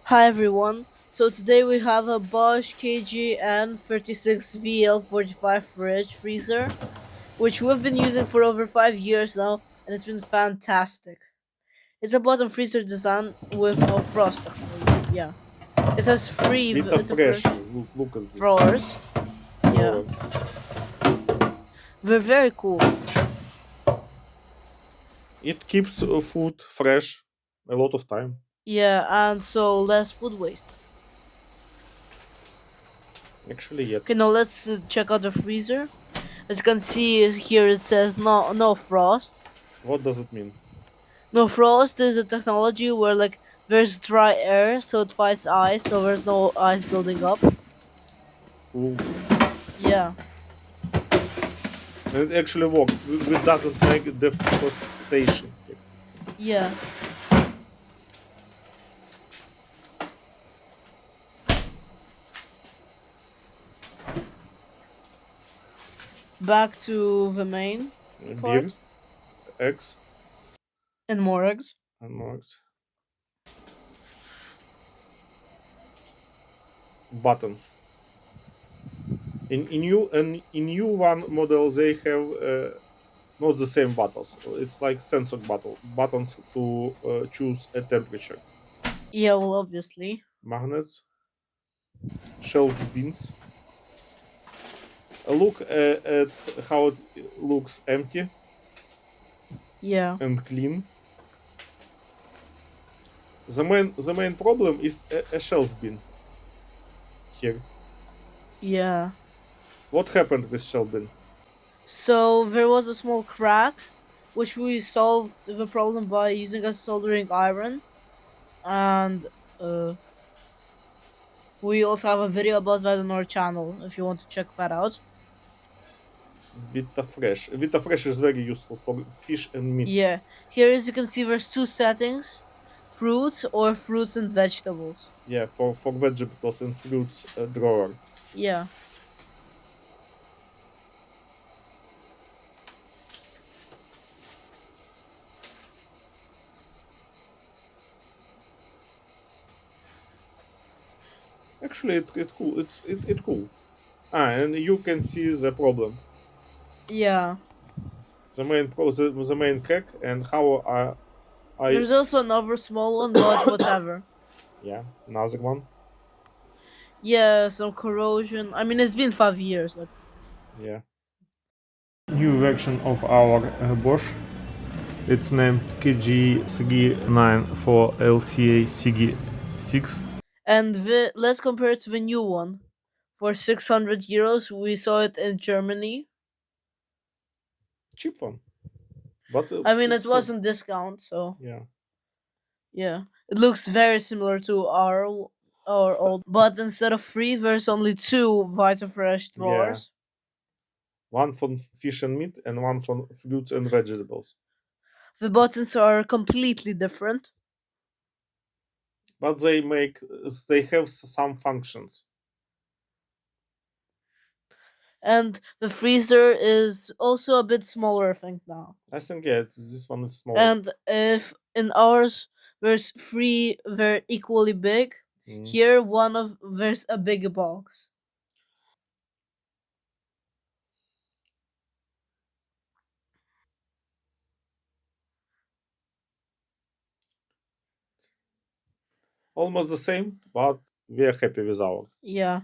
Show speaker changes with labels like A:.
A: Hi everyone. So today we have a Bosch KGN 36VL45 fridge freezer, which we've been using for over 5 years now, and it's been fantastic. It's a bottom freezer design with no frost technology. Yeah, it has free.
B: Vita
A: It's a fresh
B: Fresh. Look at this
A: drawers. Yeah,
B: drawer.
A: they're very cool.
B: It keeps food fresh a lot of time.
A: Yeah, and so less food waste.
B: Actually, yet.
A: Okay, now let's check out the freezer. As you can see here, it says no frost.
B: What does it mean?
A: No, frost is a technology where there's dry air, so it fights ice, so there's no ice building up.
B: Cool.
A: Yeah,
B: And it actually works. It doesn't make deforestation.
A: yeah. Back to the main
B: Beer,
A: part
B: eggs,
A: and more eggs.
B: and more eggs. Buttons. In new one model they have not the same buttons. It's like sensor buttons to choose a temperature.
A: Yeah, well, obviously.
B: Magnets, shelf bins. Look at how it looks empty
A: Yeah,
B: and clean. The main problem is a shelf bin here.
A: yeah.
B: What happened with shelf bin?
A: So there was a small crack, which we solved the problem by using a soldering iron, and uh, we also have a video about that on our channel if you want to check that out.
B: Vita Fresh. Vita Fresh is very useful for fish and meat.
A: Yeah, here as you can see, there's two settings: fruits or fruits and vegetables.
B: Yeah, for vegetables and fruits drawer.
A: Yeah,
B: Actually, it cool. It cool. And you can see the problem.
A: yeah.
B: The main crack and how I
A: There's also another small one, but whatever.
B: yeah, another one.
A: Yeah, some corrosion. I mean, it's been 5 years. Like,
B: Yeah. New version of our Bosch. It's named KG394LCA SIGI 6.
A: and let's compare it to the new one. For 600 euros, we saw it in Germany.
B: Cheap one, but
A: I mean, it
B: it's cool.
A: was on discount, so
B: Yeah.
A: yeah, it looks very similar to our old. But instead of three, there's only two VitaFresh
B: Yeah.
A: drawers.
B: One for fish and meat and one for fruits and vegetables.
A: The buttons are completely different.
B: But they have some functions.
A: And the freezer is also a bit smaller, I think, now.
B: I think yeah, this one is smaller.
A: And if in ours there's three, they're equally big.
B: Mm.
A: Here, there's a big box.
B: Almost the same, but we are happy with our.
A: Yeah.